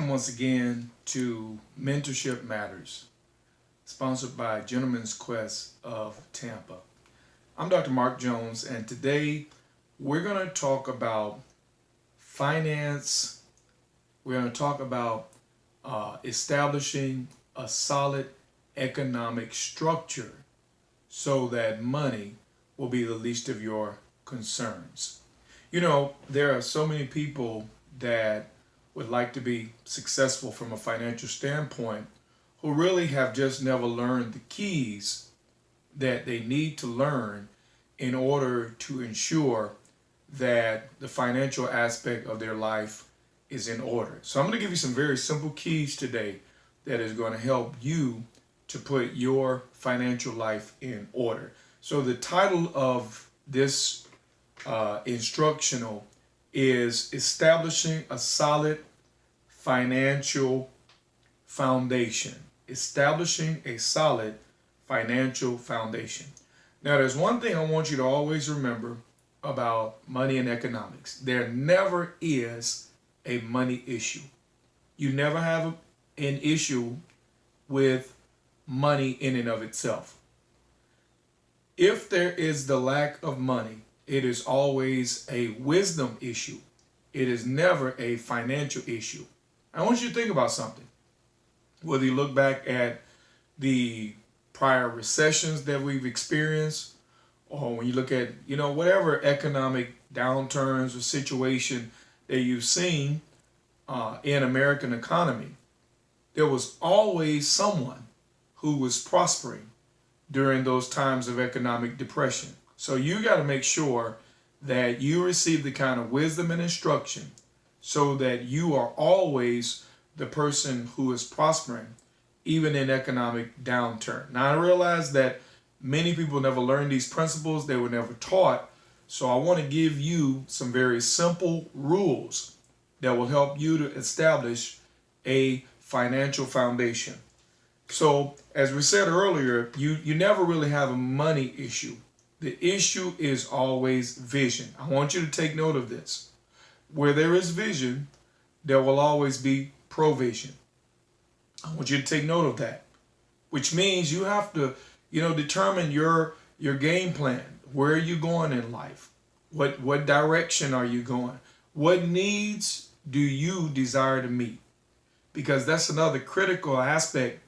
Welcome once again to Mentorship Matters, sponsored by Gentleman's Quest of Tampa. I'm Dr. Mark Jones, and today we're going to talk about finance. We're going to talk about establishing a solid economic structure so that money will be the least of your concerns. You know, there are so many people that would like to be successful from a financial standpoint who really have just never learned the keys that they need to learn in order to ensure that the financial aspect of their life is in order. So I'm going to give you some very simple keys today that is going to help you to put your financial life in order. So the title of this instructional is Establishing a Solid Financial Foundation. Establishing a solid financial foundation. Now, there's one thing I want you to always remember about money and economics. There never is a money issue. You never have an issue with money in and of itself. If there is the lack of money, it is always a wisdom issue. It is never a financial issue. I want you to think about something. Whether you look back at the prior recessions that we've experienced, or when you look at, whatever economic downturns or situation that you've seen in American economy, there was always someone who was prospering during those times of economic depression. So you got to make sure that you receive the kind of wisdom and instruction so that you are always the person who is prospering, even in economic downturn. Now, I realize that many people never learned these principles. They were never taught. So I want to give you some very simple rules that will help you to establish a financial foundation. So as we said earlier, you never really have a money issue. The issue is always vision. I want you to take note of this. Where there is vision, there will always be provision. I want you to take note of that, which means you have to, determine your game plan. Where are you going in life? What direction are you going? What needs do you desire to meet? Because that's another critical aspect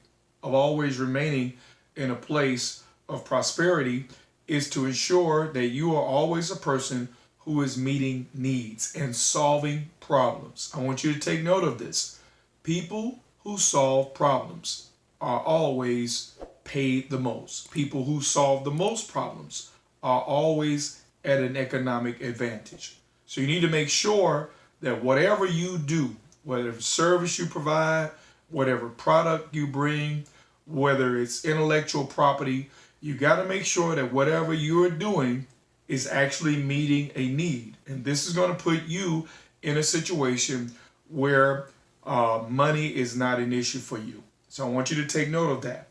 of always remaining in a place of prosperity, is to ensure that you are always a person who is meeting needs and solving problems. I want you to take note of this. People who solve problems are always paid the most. People who solve the most problems are always at an economic advantage. So you need to make sure that whatever you do, whatever service you provide, whatever product you bring, whether it's intellectual property, you got to make sure that whatever you are doing is actually meeting a need. And this is going to put you in a situation where money is not an issue for you. So I want you to take note of that.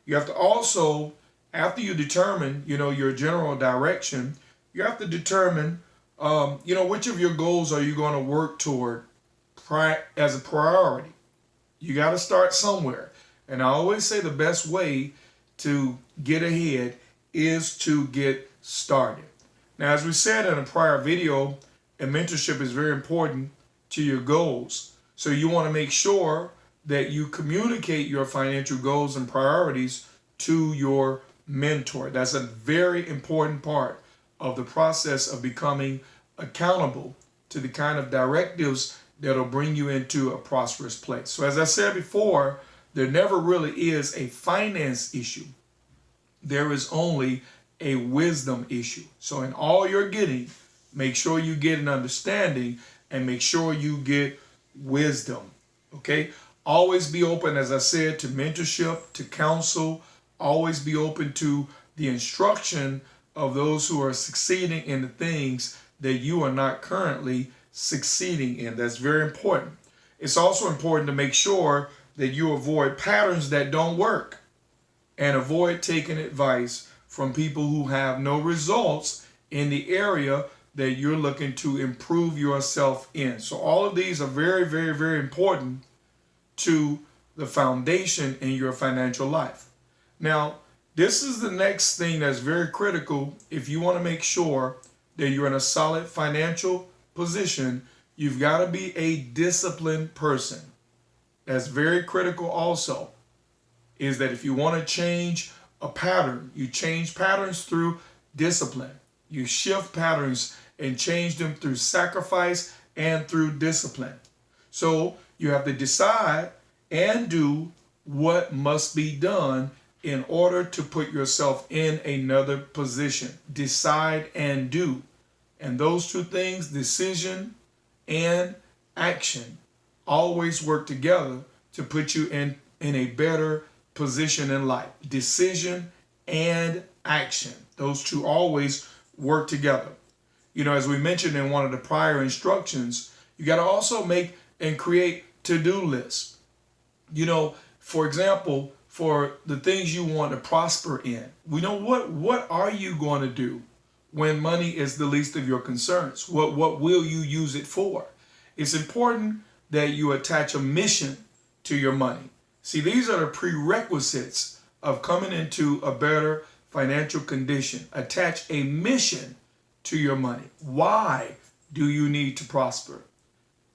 You have to also, after you determine, your general direction, you have to determine, which of your goals are you going to work toward as a priority. You got to start somewhere. And I always say the best way to get ahead is to get started. Now, as we said in a prior video, a mentorship is very important to your goals. So you want to make sure that you communicate your financial goals and priorities to your mentor. That's a very important part of the process of becoming accountable to the kind of directives that'll bring you into a prosperous place. So as I said before, there never really is a finance issue. There is only a wisdom issue. So in all you're getting, make sure you get an understanding and make sure you get wisdom. Okay? Always be open, as I said, to mentorship, to counsel. Always be open to the instruction of those who are succeeding in the things that you are not currently succeeding in. That's very important. It's also important to make sure that you avoid patterns that don't work and avoid taking advice from people who have no results in the area that you're looking to improve yourself in. So all of these are very, very, very important to the foundation in your financial life. Now, this is the next thing that's very critical if you want to make sure that you're in a solid financial position. You've got to be a disciplined person. That's very critical also, is that if you want to change a pattern, you change patterns through discipline. You shift patterns and change them through sacrifice and through discipline. So you have to decide and do what must be done in order to put yourself in another position. Decide and do. And those two things, decision and action, always work together to put you in a better position in life. Decision and action. Those two always work together. You know, as we mentioned in one of the prior instructions, you got to also make and create to-do lists. You know, for example, for the things you want to prosper in, we know what are you going to do when money is the least of your concerns? What will you use it for? It's important that you attach a mission to your money. See, these are the prerequisites of coming into a better financial condition. Attach a mission to your money. Why do you need to prosper?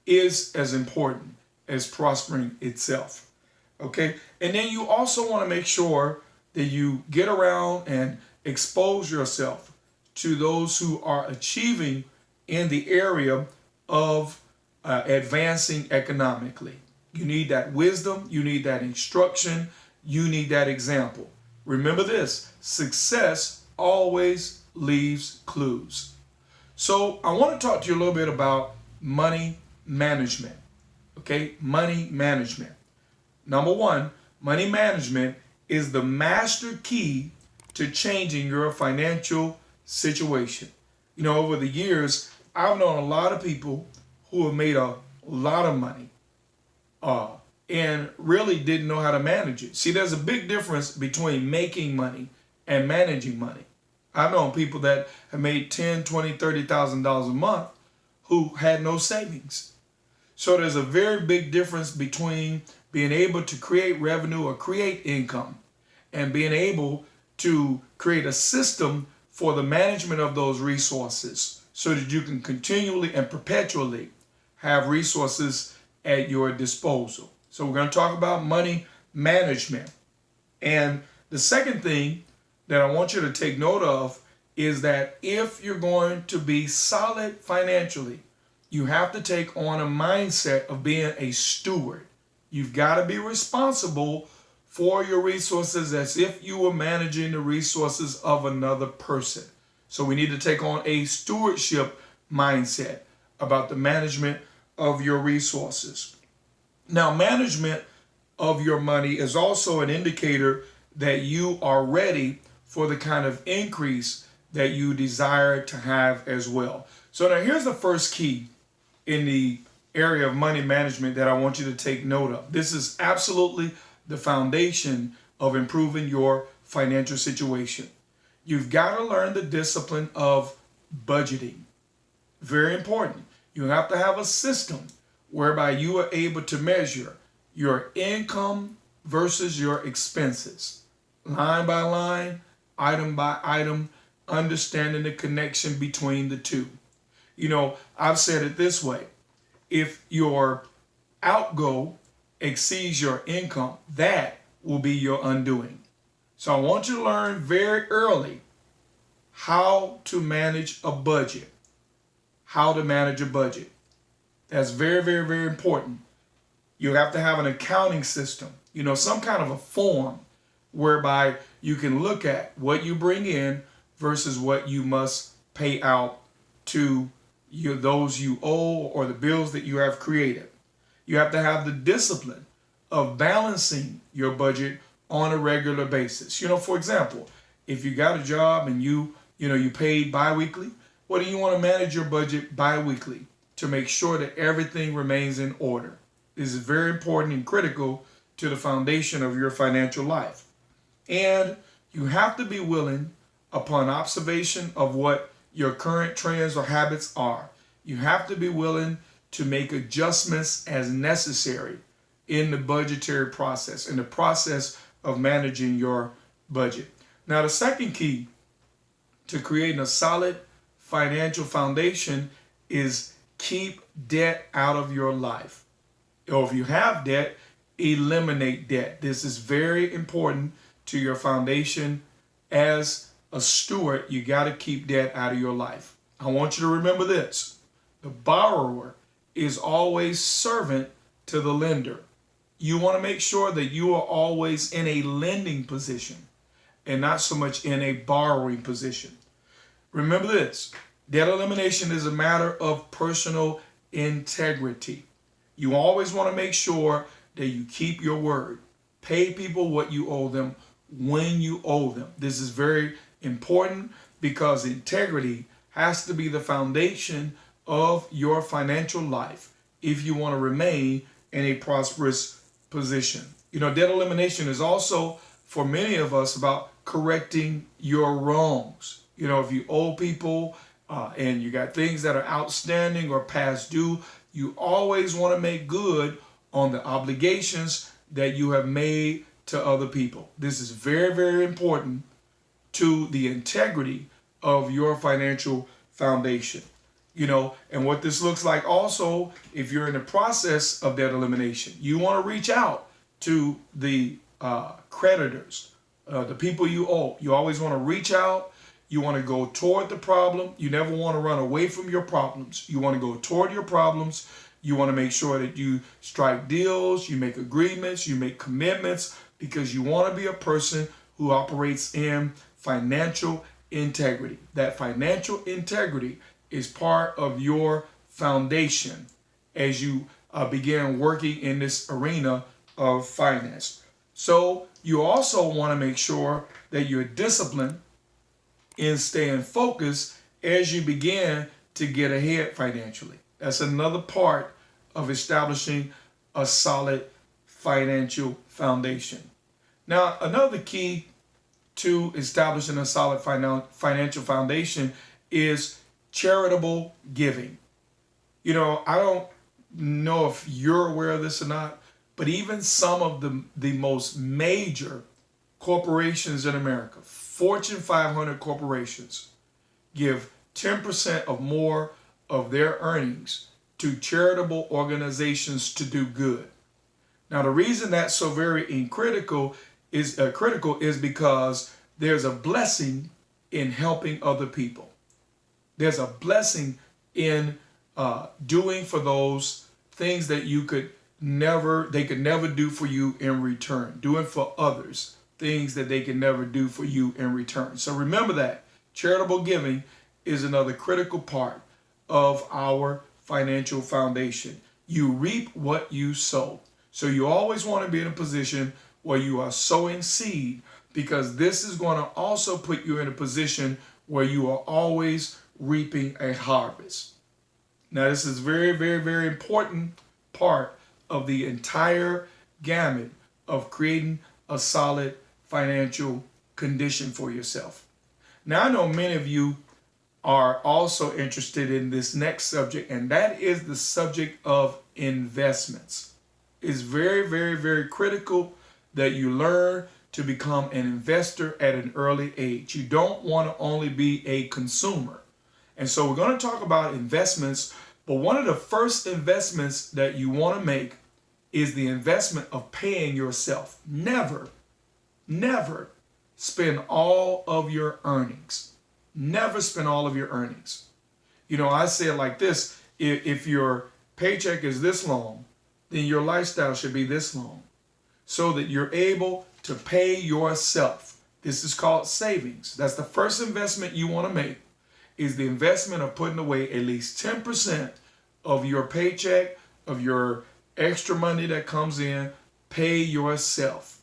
Is as important as prospering itself. Okay? And then you also want to make sure that you get around and expose yourself to those who are achieving in the area of advancing economically. You need that wisdom, you need that instruction, you need that example. Remember this, success always leaves clues. So I want to talk to you a little bit about money management. Okay, money management. Number one, money management is the master key to changing your financial situation. You know, over the years, I've known a lot of people who have made a lot of money and really didn't know how to manage it. See, there's a big difference between making money and managing money. I've known people that have made $10,000, $20,000, $30,000 a month who had no savings. So there's a very big difference between being able to create revenue or create income and being able to create a system for the management of those resources so that you can continually and perpetually have resources at your disposal. So we're going to talk about money management. And the second thing that I want you to take note of is that if you're going to be solid financially, you have to take on a mindset of being a steward. You've got to be responsible for your resources as if you were managing the resources of another person. So we need to take on a stewardship mindset about the management of your resources. Now, management of your money is also an indicator that you are ready for the kind of increase that you desire to have as well. So now here's the first key in the area of money management that I want you to take note of. This is absolutely the foundation of improving your financial situation. You've got to learn the discipline of budgeting. Very important. You have to have a system whereby you are able to measure your income versus your expenses. Line by line, item by item, understanding the connection between the two. You know, I've said it this way. If your outgo exceeds your income, that will be your undoing. So I want you to learn very early how to manage a budget. How to manage a budget. That's very, very, very important. You have to have an accounting system, you know, some kind of a form whereby you can look at what you bring in versus what you must pay out to those you owe or the bills that you have created. You have to have the discipline of balancing your budget on a regular basis. You know, for example, if you got a job and you paid bi-weekly, well, then you want to manage your budget bi-weekly to make sure that everything remains in order. This is very important and critical to the foundation of your financial life. And you have to be willing, upon observation of what your current trends or habits are, you have to be willing to make adjustments as necessary in the budgetary process, in the process of managing your budget. Now, the second key to creating a solid financial foundation is keep debt out of your life. Or if you have debt, eliminate debt. This is very important to your foundation. As a steward, you got to keep debt out of your life. I want you to remember this. The borrower is always servant to the lender. You want to make sure that you are always in a lending position and not so much in a borrowing position. Remember this, debt elimination is a matter of personal integrity. You always want to make sure that you keep your word. Pay people what you owe them when you owe them. This is very important because integrity has to be the foundation of your financial life if you want to remain in a prosperous position. You know, debt elimination is also, for many of us, about correcting your wrongs. You know, if you owe people and you got things that are outstanding or past due, you always want to make good on the obligations that you have made to other people. This is very, very important to the integrity of your financial foundation. You know, and what this looks like also, if you're in the process of debt elimination, you want to reach out to the creditors, the people you owe. You always want to reach out. You want to go toward the problem. You never want to run away from your problems. You want to go toward your problems. You want to make sure that you strike deals, you make agreements, you make commitments, because you want to be a person who operates in financial integrity. That financial integrity is part of your foundation as you begin working in this arena of finance. So you also want to make sure that you're disciplined in staying focused as you begin to get ahead financially. That's another part of establishing a solid financial foundation. Now, another key to establishing a solid financial foundation is charitable giving. You know, I don't know if you're aware of this or not, but even some of the most major corporations in America, Fortune 500 corporations, give 10% or more of their earnings to charitable organizations to do good. Now, the reason that's so very critical is because there's a blessing in helping other people. There's a blessing in doing for those things that they could never do for you in return. Doing for others things that they can never do for you in return. So remember that charitable giving is another critical part of our financial foundation. You reap what you sow. So you always want to be in a position where you are sowing seed, because this is going to also put you in a position where you are always reaping a harvest. Now, this is very, very, very important part of the entire gamut of creating a solid financial condition for yourself. Now, I know many of you are also interested in this next subject, and that is the subject of investments. It's very, very, very critical that you learn to become an investor at an early age. You don't want to only be a consumer. And so we're going to talk about investments, but one of the first investments that you want to make is the investment of paying yourself. Never spend all of your earnings. Never spend all of your earnings. You know, I say it like this: if your paycheck is this long, then your lifestyle should be this long, so that you're able to pay yourself. This is called savings. That's the first investment you want to make, is the investment of putting away at least 10% of your paycheck, of your extra money that comes in. Pay yourself.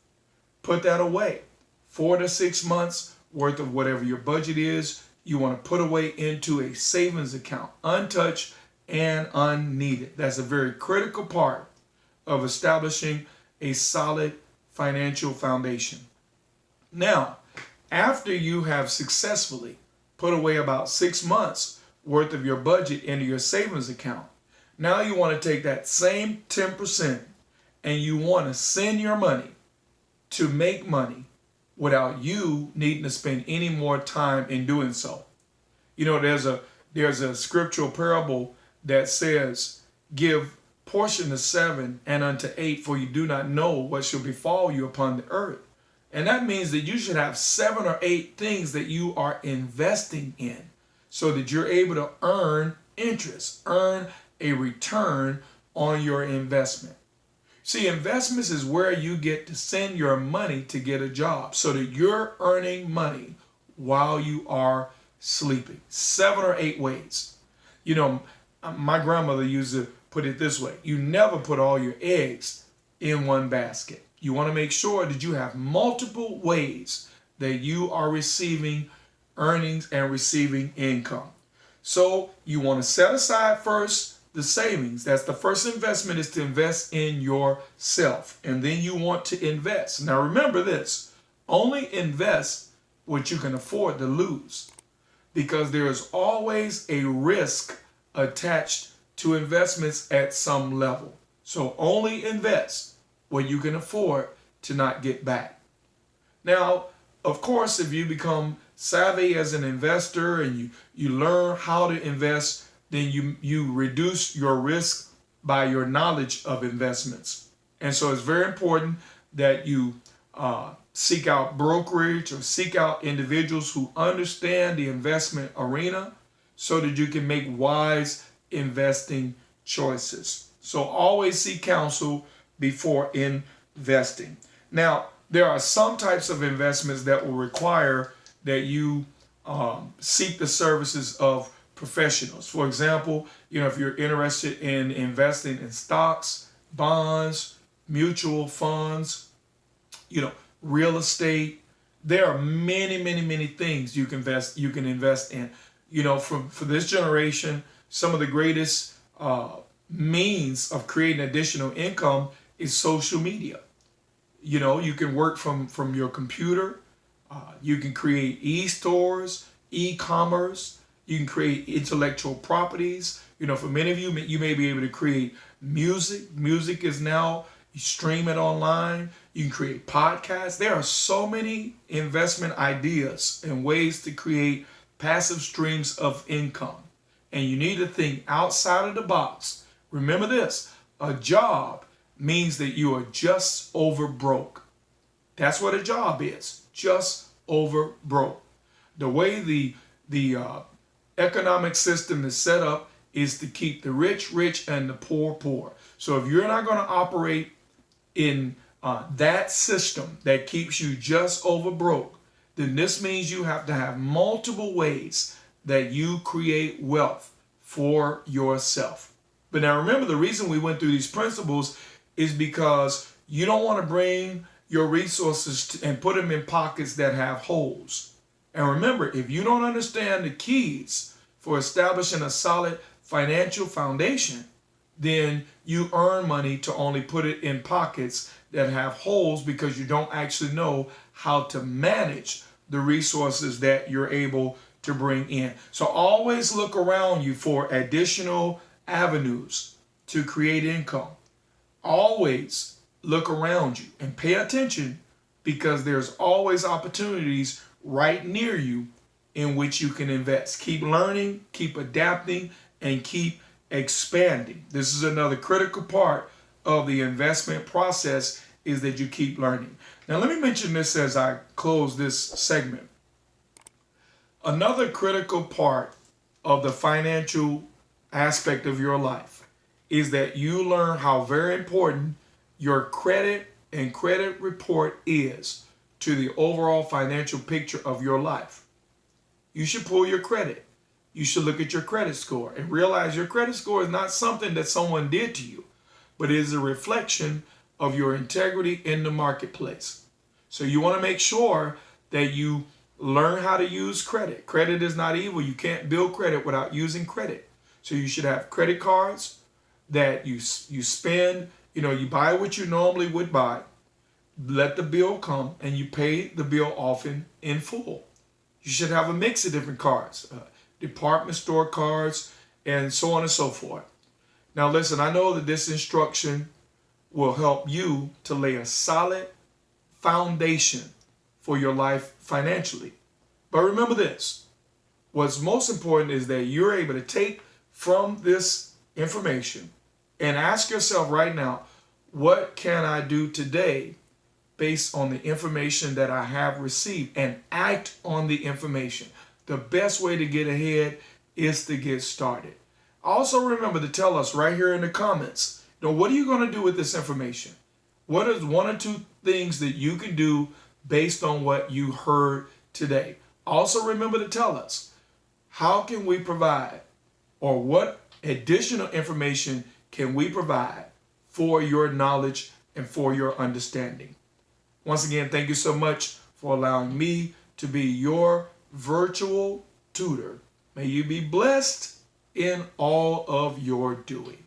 Put that away. 4 to 6 months worth of whatever your budget is, you want to put away into a savings account, untouched and unneeded. That's a very critical part of establishing a solid financial foundation. Now, after you have successfully put away about 6 months worth of your budget into your savings account, now you want to take that same 10% and you want to send your money to make money without you needing to spend any more time in doing so. You know, there's a scriptural parable that says, give portion to 7 and unto 8, for you do not know what shall befall you upon the earth. And that means that you should have 7 or 8 things that you are investing in so that you're able to earn interest, earn a return on your investment. See, investments is where you get to send your money to get a job so that you're earning money while you are sleeping. 7 or 8 ways. You know, my grandmother used to put it this way: you never put all your eggs in one basket. You want to make sure that you have multiple ways that you are receiving earnings and receiving income. So you want to set aside first the savings. That's the first investment, is to invest in yourself. And then you want to invest. Now remember this: only invest what you can afford to lose, because there is always a risk attached to investments at some level. So only invest what you can afford to not get back. Now, of course, if you become savvy as an investor and you learn how to invest, then you reduce your risk by your knowledge of investments. And so it's very important that you seek out brokerage or seek out individuals who understand the investment arena so that you can make wise investing choices. So always seek counsel before investing. Now, there are some types of investments that will require that you seek the services of professionals. For example, if you're interested in investing in stocks, bonds, mutual funds, real estate, there are many things you can invest in. For this generation, some of the greatest means of creating additional income is social media. You can work from your computer. You can create e-stores, e-commerce. You can create intellectual properties. For many of you, you may be able to create music. Music is now, you stream it online. You can create podcasts. There are so many investment ideas and ways to create passive streams of income. And you need to think outside of the box. Remember this: a job means that you are just over broke. That's what a job is, just over broke. The way the economic system is set up is to keep the rich rich and the poor poor. So if you're not going to operate in that system that keeps you just over broke, then this means you have to have multiple ways that you create wealth for yourself. But now remember, the reason we went through these principles is because you don't want to bring your resources and put them in pockets that have holes. And remember, if you don't understand the keys for establishing a solid financial foundation, then you earn money to only put it in pockets that have holes, because you don't actually know how to manage the resources that you're able to bring in. So always look around you for additional avenues to create income. Always look around you and pay attention, because there's always opportunities right near you in which you can invest. Keep learning, keep adapting, and keep expanding. This is another critical part of the investment process, is that you keep learning. Now let me mention this as I close this segment. Another critical part of the financial aspect of your life is that you learn how very important your credit and credit report is to the overall financial picture of your life. You should pull your credit. You should look at your credit score and realize your credit score is not something that someone did to you, but it is a reflection of your integrity in the marketplace. So you want to make sure that you learn how to use credit. Credit is not evil. You can't build credit without using credit. So you should have credit cards that you spend, you buy what you normally would buy, let the bill come, and you pay the bill off in full. You should have a mix of different cards, department store cards, and so on and so forth. Now listen, I know that this instruction will help you to lay a solid foundation for your life financially. But remember this, what's most important is that you're able to take from this information and ask yourself right now, what can I do today based on the information that I have received, and act on the information. The best way to get ahead is to get started. Also remember to tell us right here in the comments, what are you going to do with this information? What is one or two things that you can do based on what you heard today? Also remember to tell us, how can we provide, or what additional information can we provide for your knowledge and for your understanding? Once again, thank you so much for allowing me to be your virtual tutor. May you be blessed in all of your doing.